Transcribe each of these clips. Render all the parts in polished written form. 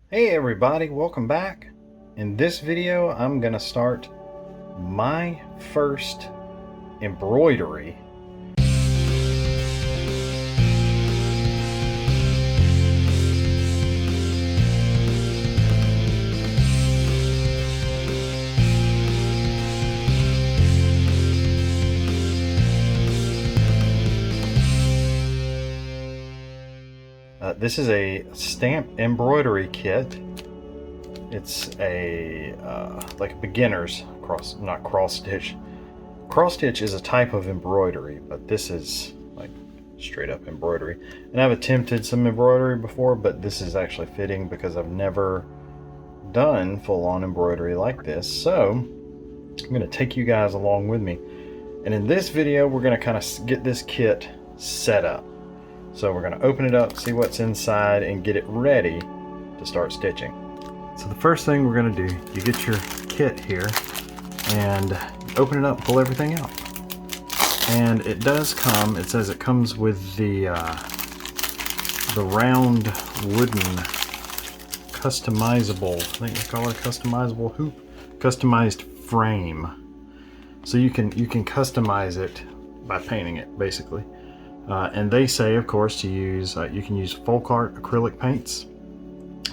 Hey everybody, welcome back. In this video, I'm gonna start my first embroidery. This is a stamp embroidery kit. It's a like a beginner's not cross stitch. Cross stitch is a type of embroidery, but this is like straight up embroidery. And I've attempted some embroidery before, but this is actually fitting because I've never done full-on embroidery like this. So I'm going to take you guys along with me. And in this video, we're going to kind of get this kit set up. So we're going to open it up, see what's inside, and get it ready to start stitching. So the first thing we're going to do, you get your kit here and open it up, pull everything out. And it does come, it says it comes with the round wooden customizable, I think they call it a customizable hoop, customized frame. So you can customize it by painting it basically. And they say, of course, to use, you can use folk art acrylic paints.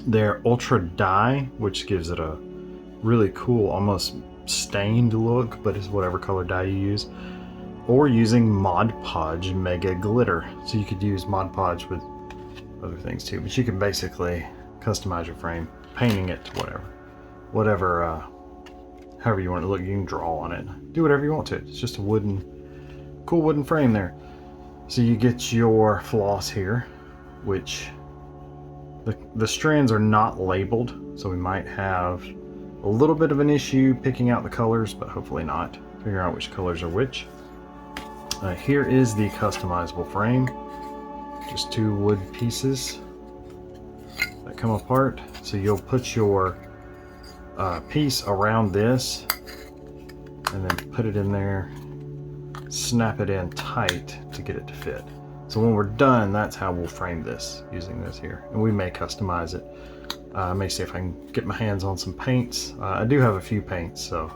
They're ultra dye, which gives it a really cool, almost stained look, but it's whatever color dye you use. Or using Mod Podge Mega Glitter. So you could use Mod Podge with other things too, but you can basically customize your frame, painting it to whatever, however you want it to look. You can draw on it, do whatever you want to. It's just a cool wooden frame there. So you get your floss here, which the strands are not labeled, so we might have a little bit of an issue picking out the colors, but hopefully not. Figure out which colors are which. Here is the customizable frame. Just two wood pieces that come apart. So you'll put your piece around this and then put it in there, snap it in tight to get it to fit. So when we're done, that's how we'll frame this, using this here. And we may customize it. I may see if I can get my hands on some paints. I do have a few paints, so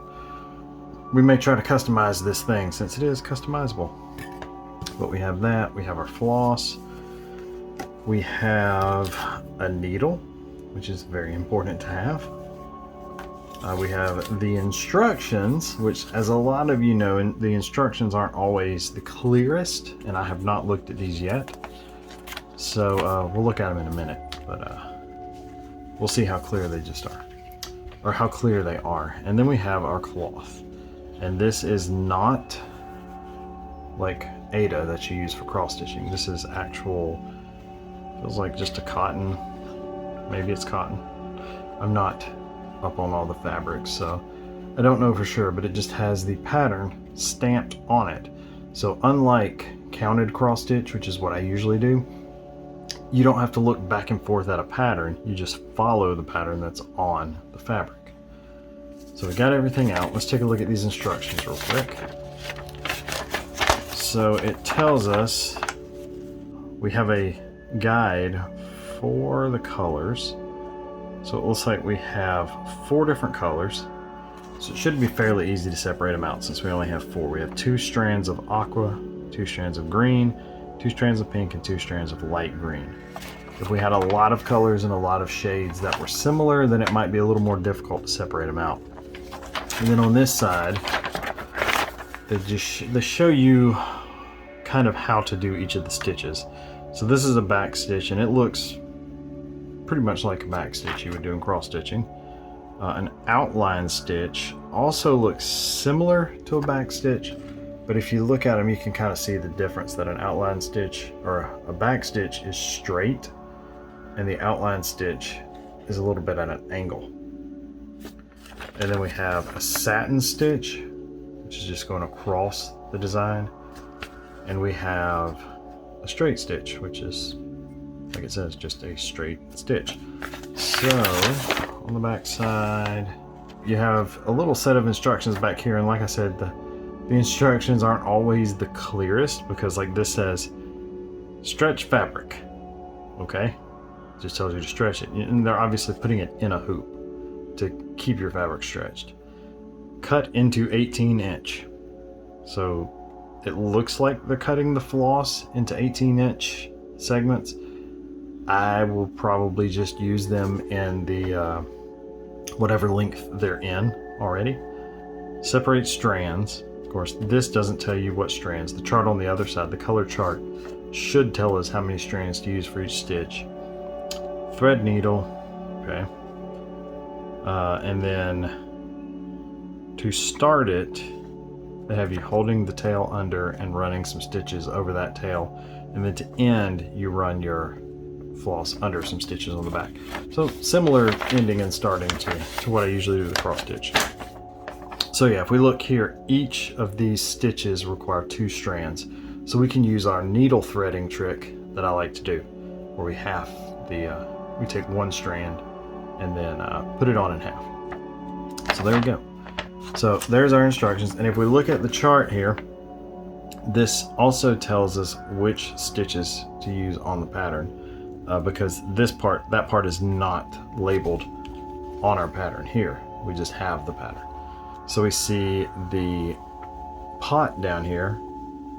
we may try to customize this thing since it is customizable. But we have that, we have our floss, we have a needle, which is very important to have. We have the instructions, which, as a lot of you know, the instructions aren't always the clearest, and I have not looked at these yet. So we'll look at them in a minute, but we'll see how clear they just are, or how clear they are. And then we have our cloth, and this is not like Ada that you use for cross stitching. This is actual, feels like just a cotton, maybe it's cotton. I'm not up on all the fabrics, so I don't know for sure, but it just has the pattern stamped on it. So unlike counted cross stitch, which is what I usually do, you don't have to look back and forth at a pattern, you just follow the pattern that's on the fabric. So we got everything out. Let's take a look at these instructions real quick. So it tells us we have a guide for the colors. So it looks like we have 4 different colors. So it should be fairly easy to separate them out since we only have 4. We have 2 strands of aqua, 2 strands of green, 2 strands of pink, and 2 strands of light green. If we had a lot of colors and a lot of shades that were similar, then it might be a little more difficult to separate them out. And then on this side, they show you kind of how to do each of the stitches. So this is a back stitch, and it looks pretty much like a back stitch you would do in cross stitching. An outline stitch also looks similar to a back stitch, but if you look at them, you can kind of see the difference that an outline stitch or a back stitch is straight, and the outline stitch is a little bit at an angle. And then we have a satin stitch, which is just going across the design, and we have a straight stitch, which is, like it says, just a straight stitch. So on the back side, you have a little set of instructions back here, and like I said, the instructions aren't always the clearest because, like, this says stretch fabric, okay, It just tells you to stretch it. And they're obviously putting it in a hoop to keep your fabric stretched. Cut into 18-inch. So it looks like they're cutting the floss into 18-inch segments. I will probably just use them in the whatever length they're in already. Separate strands. Of course, this doesn't tell you what strands. The chart on the other side, the color chart, should tell us how many strands to use for each stitch. Thread needle, okay. And then to start it, they have you holding the tail under and running some stitches over that tail. And then to end, you run your floss under some stitches on the back. So similar ending and starting to what I usually do with the cross stitch. So yeah, if we look here, each of these stitches require 2 strands. So we can use our needle threading trick that I like to do, where we half the, we take 1 strand and then put it on in half. So there we go. So there's our instructions. And if we look at the chart here, this also tells us which stitches to use on the pattern, because that part is not labeled on our pattern here. We just have the pattern. So we see the pot down here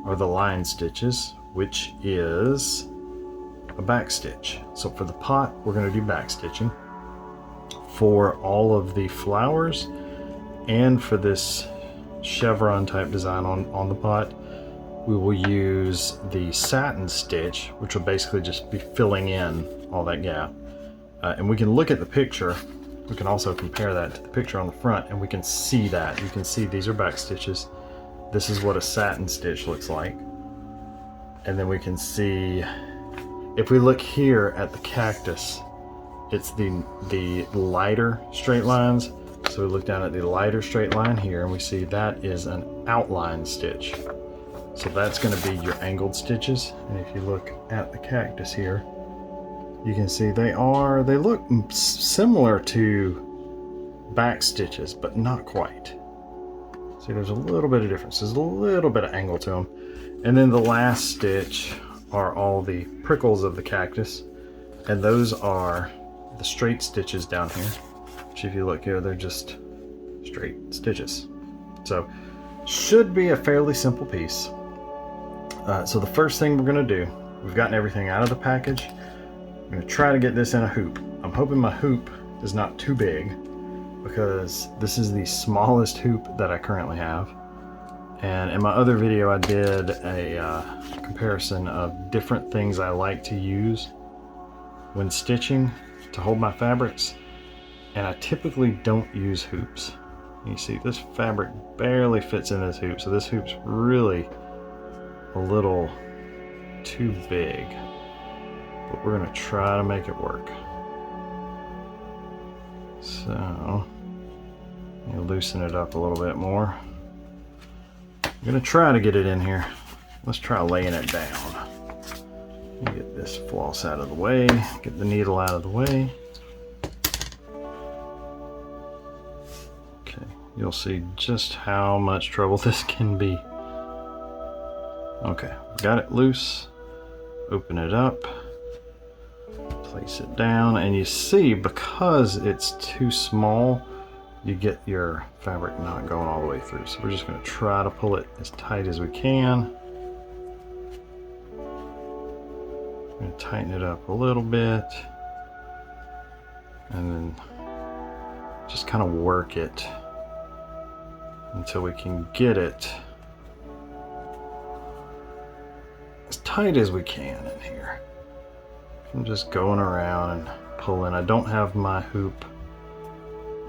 are the line stitches, which is a back stitch. So for the pot, we're going to do back stitching. For all of the flowers and for this chevron type design on the pot, we will use the satin stitch, which will basically just be filling in all that gap. And we can look at the picture. We can also compare that to the picture on the front, and we can see that. You can see these are back stitches. This is what a satin stitch looks like. And then we can see, if we look here at the cactus, it's the lighter straight lines. So we look down at the lighter straight line here, and we see that is an outline stitch. So that's going to be your angled stitches. And if you look at the cactus here, you can see they look similar to back stitches, but not quite. See, there's a little bit of difference. There's a little bit of angle to them. And then the last stitch are all the prickles of the cactus. And those are the straight stitches down here. Which if you look here, they're just straight stitches. So should be a fairly simple piece. So the first thing we're gonna do, we've gotten everything out of the package. I'm going to try to get this in a hoop. I'm hoping my hoop is not too big, because this is the smallest hoop that I currently have. And in my other video, I did a comparison of different things I like to use when stitching to hold my fabrics. And I typically don't use hoops. You see, this fabric barely fits in this hoop. So this hoop's really a little too big. But we're going to try to make it work. So, you loosen it up a little bit more. I'm going to try to get it in here. Let's try laying it down. Get this floss out of the way, get the needle out of the way. Okay, you'll see just how much trouble this can be. Okay, got it loose. Open it up. Place it down, and you see, because it's too small, you get your fabric not going all the way through. So we're just going to try to pull it as tight as we can. I'm going to tighten it up a little bit, and then just kind of work it until we can get it as tight as we can in here. I'm just going around and pulling. I don't have my hoop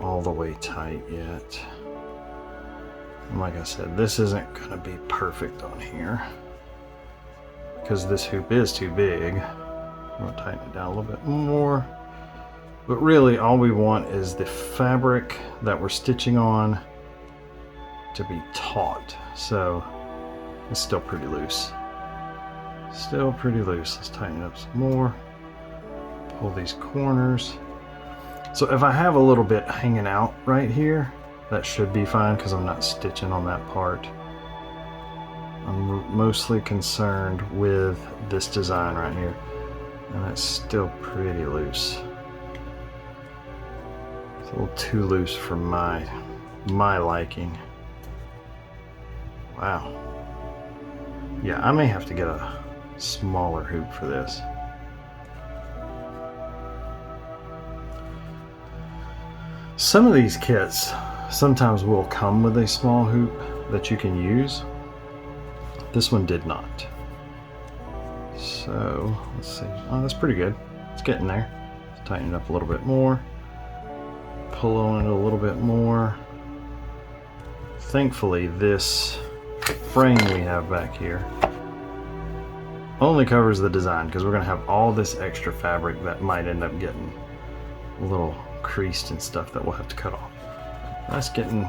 all the way tight yet. And like I said, this isn't going to be perfect on here because this hoop is too big. I'm going to tighten it down a little bit more. But really all we want is the fabric that we're stitching on to be taut. So it's still pretty loose. Still pretty loose. Let's tighten it up some more. Pull these corners. So if I have a little bit hanging out right here, that should be fine because I'm not stitching on that part. I'm mostly concerned with this design right here. And that's still pretty loose. It's a little too loose for my liking. Wow. Yeah, I may have to get a smaller hoop for this. Some of these kits sometimes will come with a small hoop that you can use. This one did not. So let's see. Oh, that's pretty good. It's getting there. Let's tighten it up a little bit more. Pull on it a little bit more. Thankfully, this frame we have back here only covers the design, because we're going to have all this extra fabric that might end up getting a little creased and stuff that we'll have to cut off. That's getting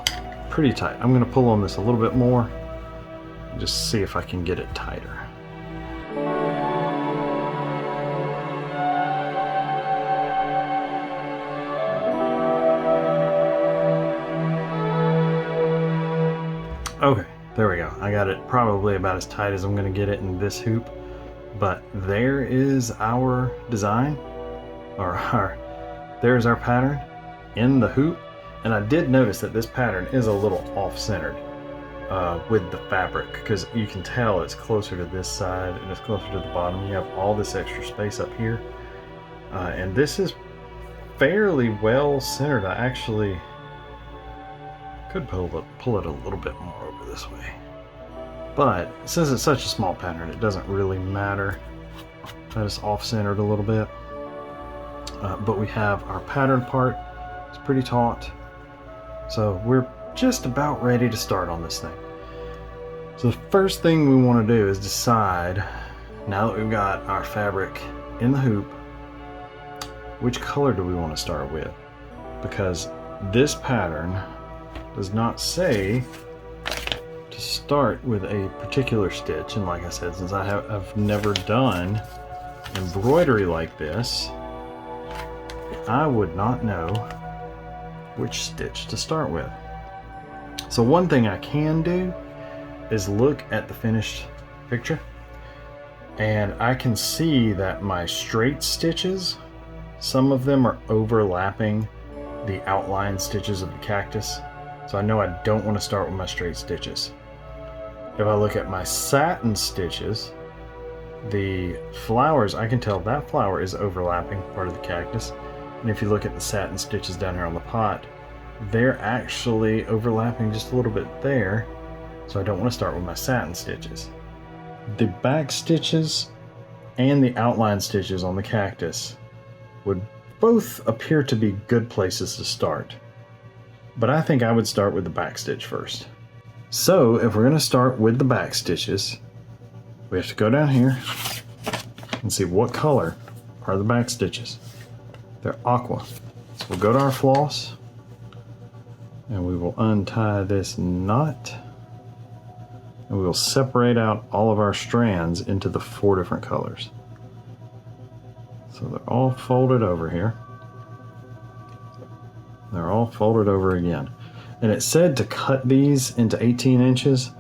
pretty tight. I'm going to pull on this a little bit more and just see if I can get it tighter. Okay, there we go. I got it probably about as tight as I'm going to get it in this hoop. But there is our design, or there's our pattern in the hoop. And I did notice that this pattern is a little off-centered with the fabric, because you can tell it's closer to this side and it's closer to the bottom. You have all this extra space up here. And this is fairly well centered. I actually could pull it a little bit more over this way. But since it's such a small pattern, it doesn't really matter that it's off-centered a little bit. But we have our pattern part. It's pretty taut. So we're just about ready to start on this thing. So the first thing we want to do is decide, now that we've got our fabric in the hoop, which color do we want to start with? Because this pattern does not say to start with a particular stitch. And like I said, since I've never done embroidery like this, I would not know which stitch to start with. So one thing I can do is look at the finished picture, and I can see that my straight stitches, some of them are overlapping the outline stitches of the cactus. So I know I don't want to start with my straight stitches. If I look at my satin stitches, the flowers, I can tell that flower is overlapping part of the cactus. And if you look at the satin stitches down here on the pot, they're actually overlapping just a little bit there. So I don't want to start with my satin stitches. The back stitches and the outline stitches on the cactus would both appear to be good places to start. But I think I would start with the back stitch first. So if we're going to start with the back stitches, we have to go down here and see what color are the back stitches. They're aqua. So we'll go to our floss and we will untie this knot, and we will separate out all of our strands into the 4 different colors. So they're all folded over here. They're all folded over again. And it said to cut these into 18 inches,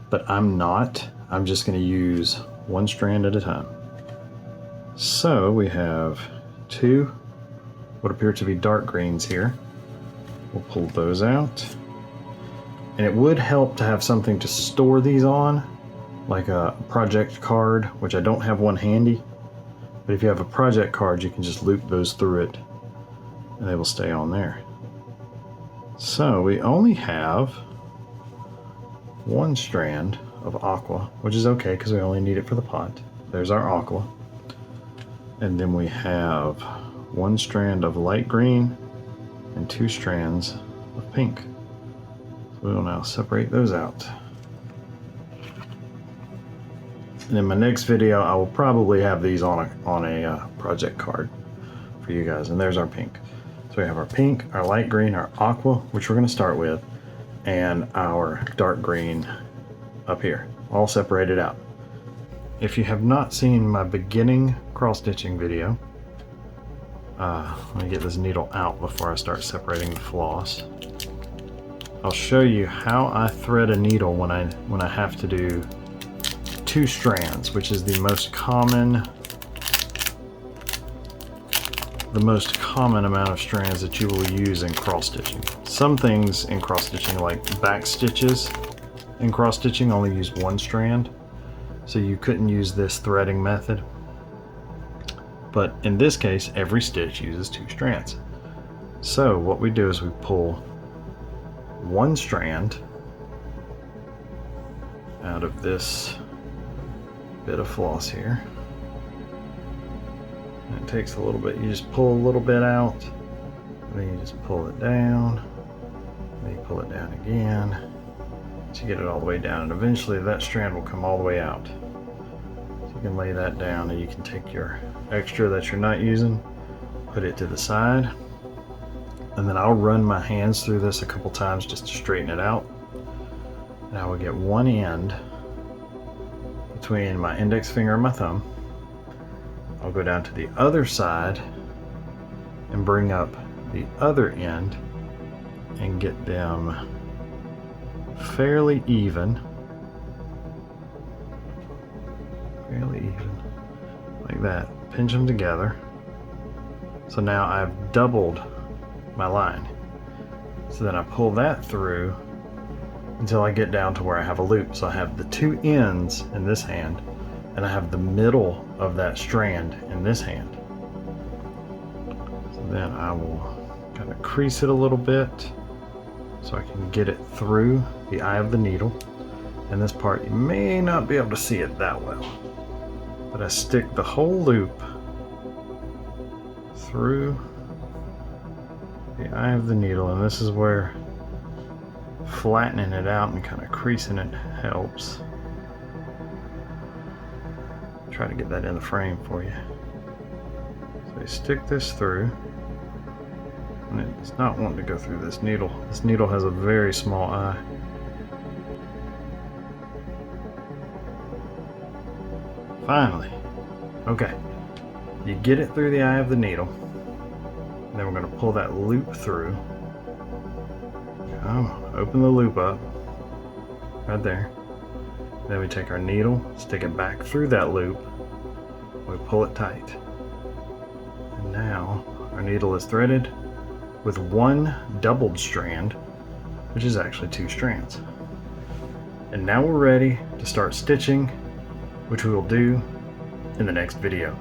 but I'm not. I'm just going to use 1 strand at a time. So we have 2 what appear to be dark greens here. We'll pull those out. And it would help to have something to store these on, like a project card, which I don't have one handy. But if you have a project card, you can just loop those through it and they will stay on there. So we only have 1 strand of aqua, which is okay because we only need it for the pot. There's our aqua. And then we have 1 strand of light green and 2 strands of pink. So we will now separate those out. And in my next video, I will probably have these on a project card for you guys. And there's our pink. So we have our pink, our light green, our aqua, which we're going to start with, and our dark green up here, all separated out. If you have not seen my beginning cross-stitching video, let me get this needle out before I start separating the floss. I'll show you how I thread a needle when I have to do 2 strands, which is the most common the most common amount of strands that you will use in cross stitching. Some things in cross stitching, like back stitches in cross stitching, only use one strand, so you couldn't use this threading method. But in this case, every stitch uses 2 strands. So what we do is we pull one strand out of this bit of floss here. And it takes a little bit, you just pull a little bit out, then you just pull it down, then you pull it down again to get it all the way down, and eventually that strand will come all the way out. So you can lay that down, and you can take your extra that you're not using, put it to the side, and then I'll run my hands through this a couple times just to straighten it out. And I will get one end between my index finger and my thumb. I'll go down to the other side and bring up the other end and get them fairly even. Like that. Pinch them together. So now I've doubled my line. So then I pull that through until I get down to where I have a loop. So I have the 2 ends in this hand, and I have the middle of that strand in this hand. So then I will kind of crease it a little bit so I can get it through the eye of the needle. And this part, you may not be able to see it that well, but I stick the whole loop through the eye of the needle, and this is where flattening it out and kind of creasing it helps. Try to get that in the frame for you. So you stick this through, and it's not wanting to go through this needle. This needle has a very small eye. Finally. Okay. You get it through the eye of the needle. And then we're going to pull that loop through. Open the loop up. Right there. Then we take our needle, stick it back through that loop. We pull it tight. And now our needle is threaded with one doubled strand, which is actually 2 strands. And now we're ready to start stitching, which we will do in the next video.